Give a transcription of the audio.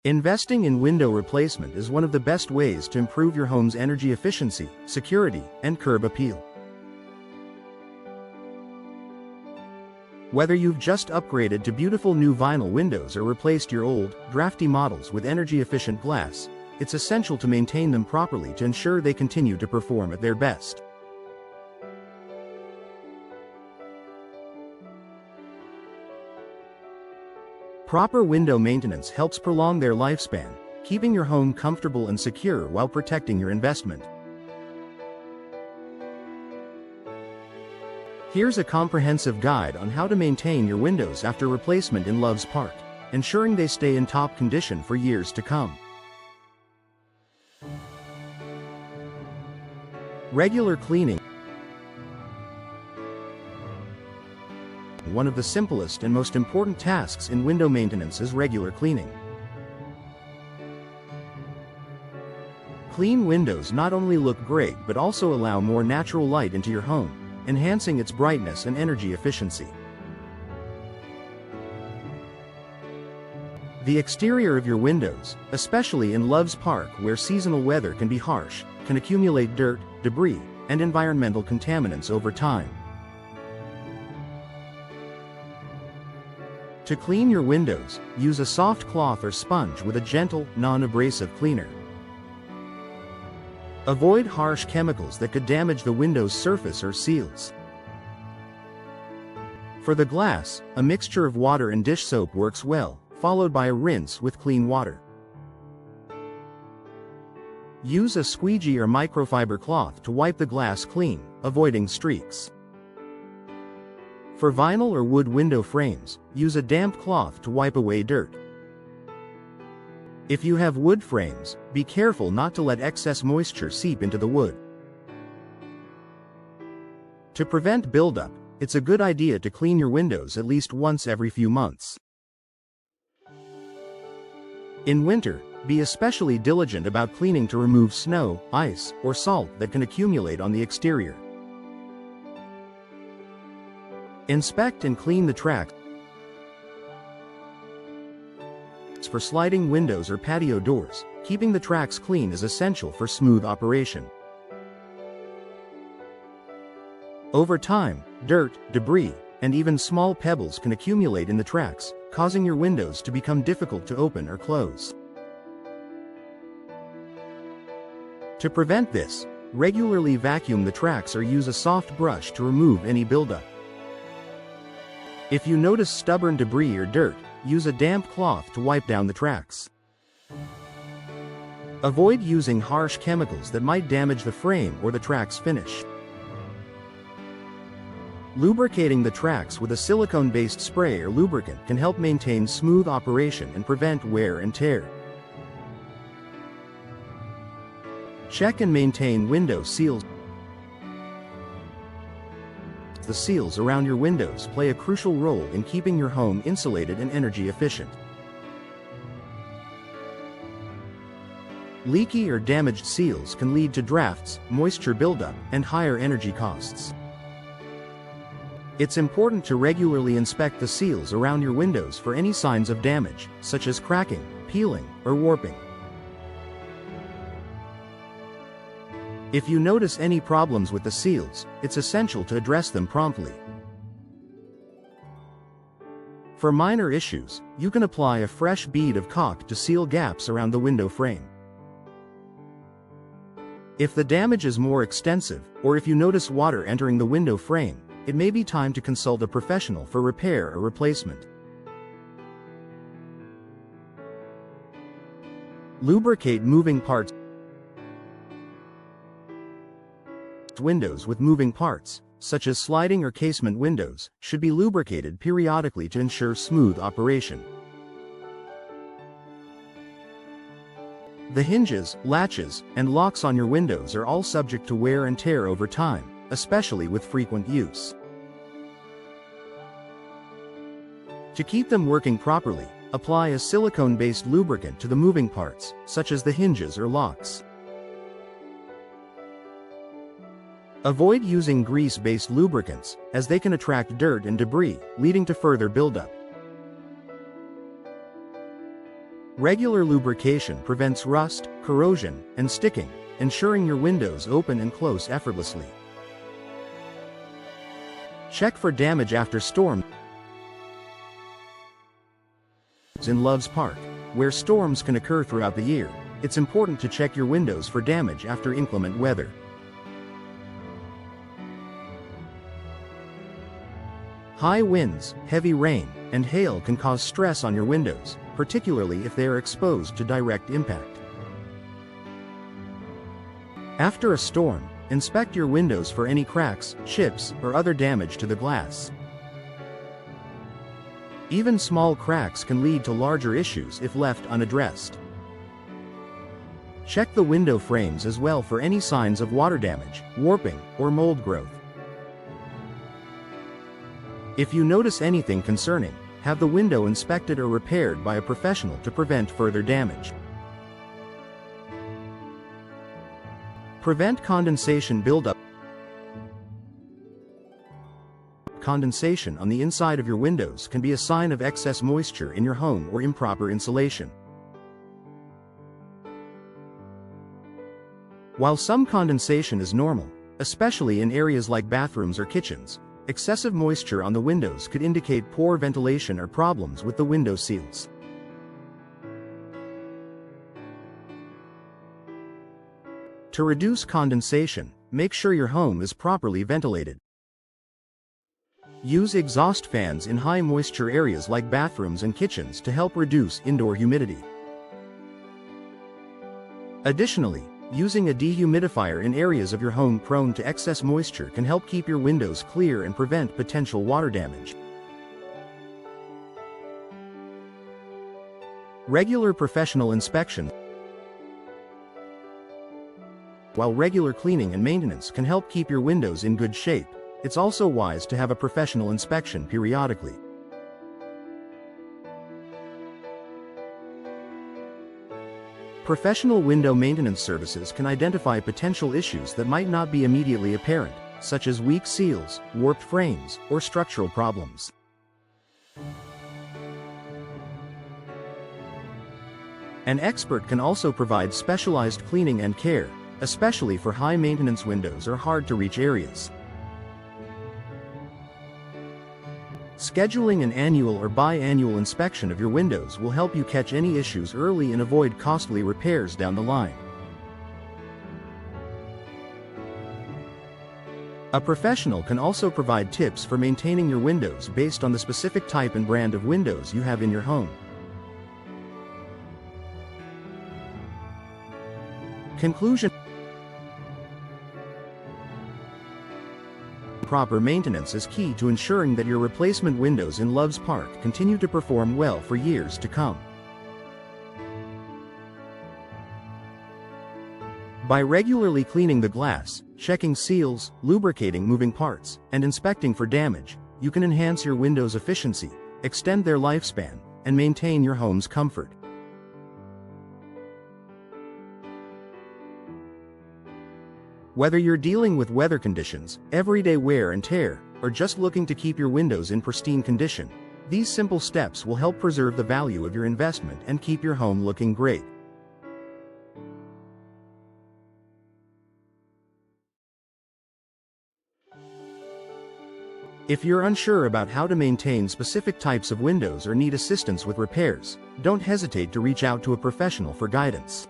Investing in window replacement is one of the best ways to improve your home's energy efficiency, security, and curb appeal. Whether you've just upgraded to beautiful new vinyl windows or replaced your old, drafty models with energy-efficient glass, it's essential to maintain them properly to ensure they continue to perform at their best. Proper window maintenance helps prolong their lifespan, keeping your home comfortable and secure while protecting your investment. Here's a comprehensive guide on how to maintain your windows after replacement in Love's Park, ensuring they stay in top condition for years to come. Regular cleaning. One of the simplest and most important tasks in window maintenance is regular cleaning. Clean windows not only look great but also allow more natural light into your home, enhancing its brightness and energy efficiency. The exterior of your windows, especially in Love's Park where seasonal weather can be harsh, can accumulate dirt, debris, and environmental contaminants over time. To clean your windows, use a soft cloth or sponge with a gentle, non-abrasive cleaner. Avoid harsh chemicals that could damage the window's surface or seals. For the glass, a mixture of water and dish soap works well, followed by a rinse with clean water. Use a squeegee or microfiber cloth to wipe the glass clean, avoiding streaks. For vinyl or wood window frames, use a damp cloth to wipe away dirt. If you have wood frames, be careful not to let excess moisture seep into the wood. To prevent buildup, it's a good idea to clean your windows at least once every few months. In winter, be especially diligent about cleaning to remove snow, ice, or salt that can accumulate on the exterior. Inspect and clean the tracks for sliding windows or patio doors. Keeping the tracks clean is essential for smooth operation. Over time, dirt, debris, and even small pebbles can accumulate in the tracks, causing your windows to become difficult to open or close. To prevent this, regularly vacuum the tracks or use a soft brush to remove any buildup. If you notice stubborn debris or dirt, use a damp cloth to wipe down the tracks. Avoid using harsh chemicals that might damage the frame or the track's finish. Lubricating the tracks with a silicone-based spray or lubricant can help maintain smooth operation and prevent wear and tear. Check and maintain window seals. The seals around your windows play a crucial role in keeping your home insulated and energy efficient. Leaky or damaged seals can lead to drafts, moisture buildup, and higher energy costs. It's important to regularly inspect the seals around your windows for any signs of damage, such as cracking, peeling, or warping. If you notice any problems with the seals, it's essential to address them promptly. For minor issues, you can apply a fresh bead of caulk to seal gaps around the window frame. If the damage is more extensive, or if you notice water entering the window frame, it may be time to consult a professional for repair or replacement. Lubricate moving parts. Windows with moving parts, such as sliding or casement windows, should be lubricated periodically to ensure smooth operation. The hinges, latches, and locks on your windows are all subject to wear and tear over time, especially with frequent use. To keep them working properly, apply a silicone-based lubricant to the moving parts, such as the hinges or locks. Avoid using grease-based lubricants, as they can attract dirt and debris, leading to further buildup. Regular lubrication prevents rust, corrosion, and sticking, ensuring your windows open and close effortlessly. Check for damage after storms. In Loves Park, where storms can occur throughout the year, it's important to check your windows for damage after inclement weather. High winds, heavy rain, and hail can cause stress on your windows, particularly if they are exposed to direct impact. After a storm, inspect your windows for any cracks, chips, or other damage to the glass. Even small cracks can lead to larger issues if left unaddressed. Check the window frames as well for any signs of water damage, warping, or mold growth. If you notice anything concerning, have the window inspected or repaired by a professional to prevent further damage. Prevent condensation buildup. Condensation on the inside of your windows can be a sign of excess moisture in your home or improper insulation. While some condensation is normal, especially in areas like bathrooms or kitchens, excessive moisture on the windows could indicate poor ventilation or problems with the window seals. To reduce condensation, make sure your home is properly ventilated. Use exhaust fans in high moisture areas like bathrooms and kitchens to help reduce indoor humidity. Additionally, using a dehumidifier in areas of your home prone to excess moisture can help keep your windows clear and prevent potential water damage. Regular professional inspection. While regular cleaning and maintenance can help keep your windows in good shape, it's also wise to have a professional inspection periodically. Professional window maintenance services can identify potential issues that might not be immediately apparent, such as weak seals, warped frames, or structural problems. An expert can also provide specialized cleaning and care, especially for high-maintenance windows or hard-to-reach areas. Scheduling an annual or biannual inspection of your windows will help you catch any issues early and avoid costly repairs down the line. A professional can also provide tips for maintaining your windows based on the specific type and brand of windows you have in your home. Conclusion. Proper maintenance is key to ensuring that your replacement windows in Loves Park continue to perform well for years to come. By regularly cleaning the glass, checking seals, lubricating moving parts, and inspecting for damage, you can enhance your windows' efficiency, extend their lifespan, and maintain your home's comfort. Whether you're dealing with weather conditions, everyday wear and tear, or just looking to keep your windows in pristine condition, these simple steps will help preserve the value of your investment and keep your home looking great. If you're unsure about how to maintain specific types of windows or need assistance with repairs, don't hesitate to reach out to a professional for guidance.